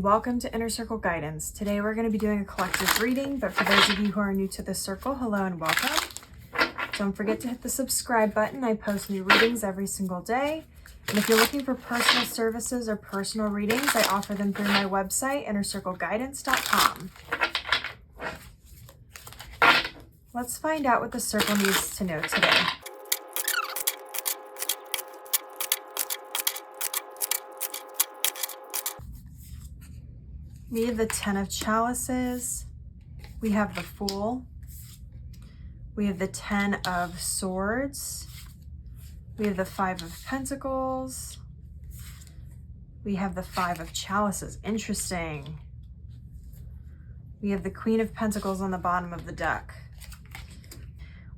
welcome to Inner Circle Guidance. Today we're going to be doing a collective reading, but for those of you who are new to this circle, hello and welcome. Don't forget to hit the subscribe button. I post new readings every single day. And if you're looking for personal services or personal readings, I offer them through my website, innercircleguidance.com. Let's find out what the circle needs to know today. We have the 10 of Chalices. We have the Fool. We have the 10 of Swords. We have the 5 of Pentacles. We have the 5 of Chalices. Interesting. We have the Queen of Pentacles on the bottom of the deck.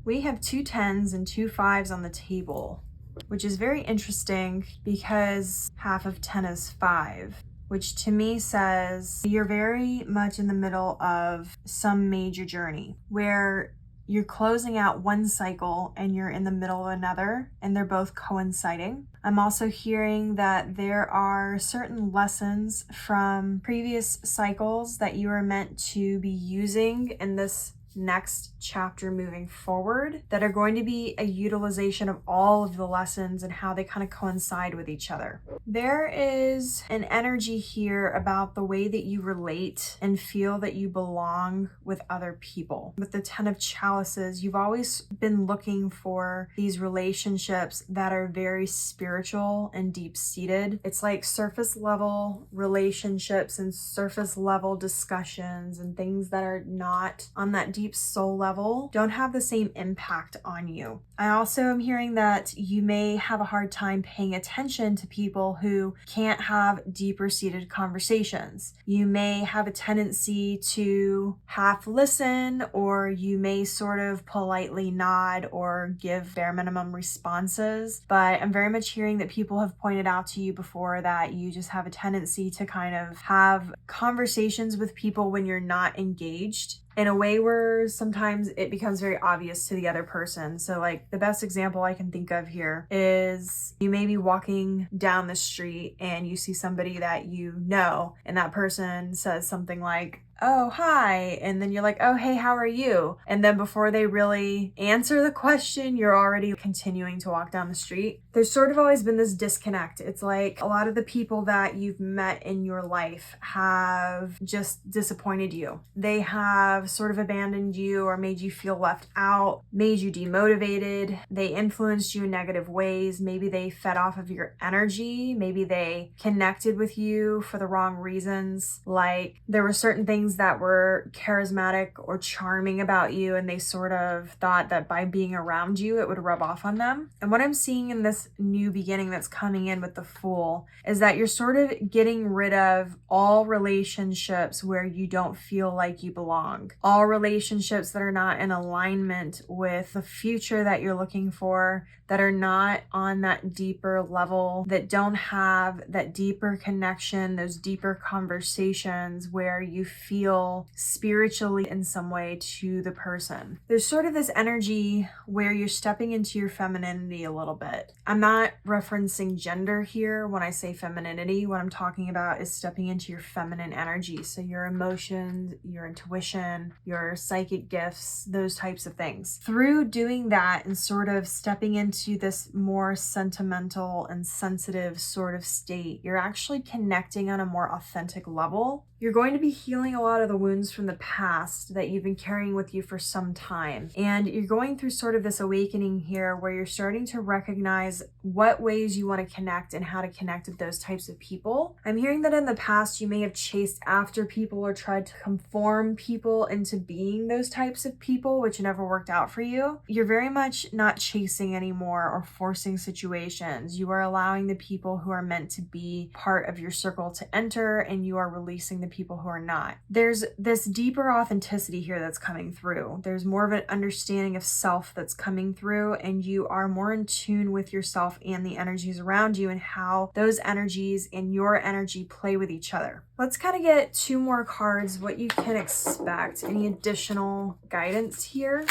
We have 2 10s and 2 5s on the table, which is very interesting because half of 10 is 5. Which to me says you're very much in the middle of some major journey where you're closing out one cycle and you're in the middle of another, and they're both coinciding. I'm also hearing that there are certain lessons from previous cycles that you are meant to be using in this next chapter moving forward that are going to be a utilization of all of the lessons and how they kind of coincide with each other. There is an energy here about the way that you relate and feel that you belong with other people. With the 10 of Chalices, you've always been looking for these relationships that are very spiritual and deep-seated. It's like surface level relationships and surface level discussions and things that are not on that deep soul level don't have the same impact on you. I also am hearing that you may have a hard time paying attention to people who can't have deeper seated conversations. You may have a tendency to half listen, or you may sort of politely nod or give bare minimum responses. But I'm very much hearing that people have pointed out to you before that you just have a tendency to kind of have conversations with people when you're not engaged in a way where sometimes it becomes very obvious to the other person. So like the best example I can think of here is you may be walking down the street and you see somebody that you know, and that person says something like, "Oh, hi." And then you're like, "Oh, hey, how are you?" And then before they really answer the question, you're already continuing to walk down the street. There's sort of always been this disconnect. It's like a lot of the people that you've met in your life have just disappointed you. They have sort of abandoned you or made you feel left out, made you demotivated. They influenced you in negative ways. Maybe they fed off of your energy. Maybe they connected with you for the wrong reasons. Like there were certain things that were charismatic or charming about you, and they sort of thought that by being around you, it would rub off on them. And what I'm seeing in this new beginning that's coming in with the Fool is that you're sort of getting rid of all relationships where you don't feel like you belong. All relationships that are not in alignment with the future that you're looking for, that are not on that deeper level, that don't have that deeper connection, those deeper conversations where you feel spiritually in some way to the person. There's sort of this energy where you're stepping into your femininity a little bit. I'm not referencing gender here when I say femininity. What I'm talking about is stepping into your feminine energy. So your emotions, your intuition, your psychic gifts, those types of things. Through doing that and sort of stepping into this more sentimental and sensitive sort of state, you're actually connecting on a more authentic level. You're going to be healing a lot of the wounds from the past that you've been carrying with you for some time. And you're going through sort of this awakening here where you're starting to recognize what ways you want to connect and how to connect with those types of people. I'm hearing that in the past, you may have chased after people or tried to conform people into being those types of people, which never worked out for you. You're very much not chasing anymore or forcing situations. You are allowing the people who are meant to be part of your circle to enter, and you are releasing the people who are not. There's this deeper authenticity here that's coming through. There's more of an understanding of self that's coming through, and you are more in tune with yourself and the energies around you and how those energies and your energy play with each other. Let's kind of get 2 more cards, what you can expect, any additional guidance here.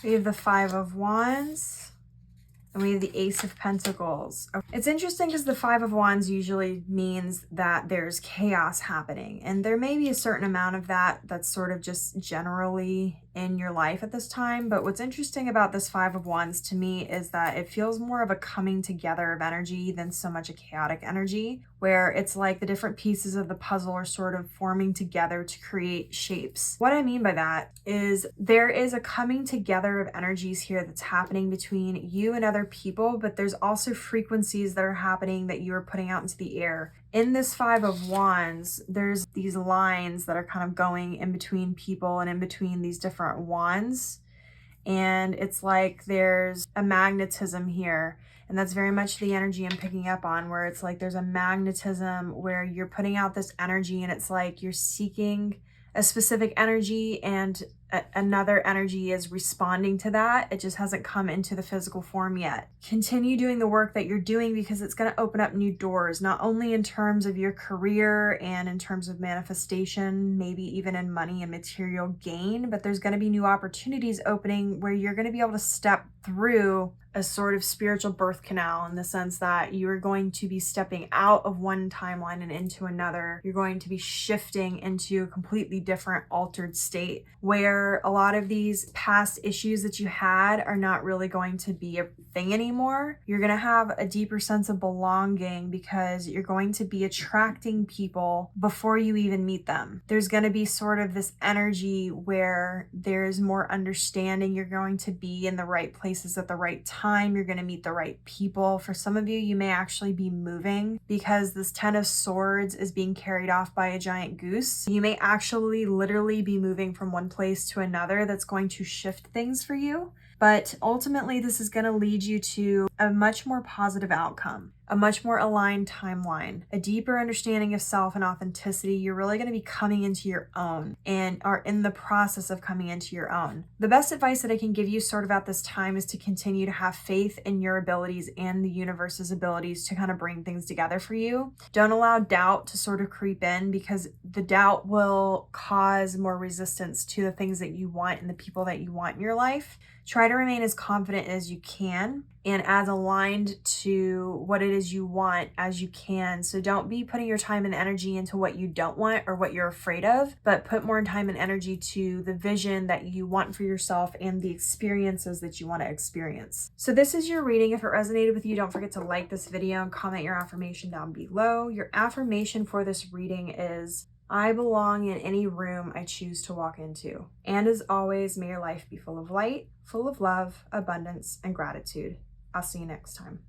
We have the 5 of Wands, And we have the Ace of Pentacles. It's interesting because the Five of Wands usually means that there's chaos happening. And there may be a certain amount of that that's sort of just generally in your life at this time. But what's interesting about this Five of Wands to me is that it feels more of a coming together of energy than so much a chaotic energy, where it's like the different pieces of the puzzle are sort of forming together to create shapes. What I mean by that is there is a coming together of energies here that's happening between you and other people, but there's also frequencies that are happening that you are putting out into the air. In this Five of Wands, there's these lines that are kind of going in between people and in between these different wands. And it's like there's a magnetism here. And that's very much the energy I'm picking up on, where it's like there's a magnetism where you're putting out this energy and it's like you're seeking a specific energy and another energy is responding to that. It just hasn't come into the physical form yet. Continue doing the work that you're doing because it's going to open up new doors, not only in terms of your career and in terms of manifestation, maybe even in money and material gain, but there's going to be new opportunities opening where you're going to be able to step through a sort of spiritual birth canal, in the sense that you're going to be stepping out of one timeline and into another. You're going to be shifting into a completely different altered state where a lot of these past issues that you had are not really going to be a thing anymore. You're going to have a deeper sense of belonging because you're going to be attracting people before you even meet them. There's going to be sort of this energy where there's more understanding. You're going to be in the right places at the right time. You're going to meet the right people. For some of you, you may actually be moving because this Ten of Swords is being carried off by a giant goose. You may actually literally be moving from one place to another. That's going to shift things for you. But ultimately, this is going to lead you to a much more positive outcome, a much more aligned timeline, a deeper understanding of self and authenticity. You're really going to be coming into your own and are in the process of coming into your own. The best advice that I can give you sort of at this time is to continue to have faith in your abilities and the universe's abilities to kind of bring things together for you. Don't allow doubt to sort of creep in, because the doubt will cause more resistance to the things that you want and the people that you want in your life. Try to remain as confident as you can and as aligned to what it is you want as you can. So don't be putting your time and energy into what you don't want or what you're afraid of, but put more time and energy to the vision that you want for yourself and the experiences that you want to experience. So this is your reading. If it resonated with you, don't forget to like this video and comment your affirmation down below. Your affirmation for this reading is, I belong in any room I choose to walk into. And as always, may your life be full of light, full of love, abundance, and gratitude. I'll see you next time.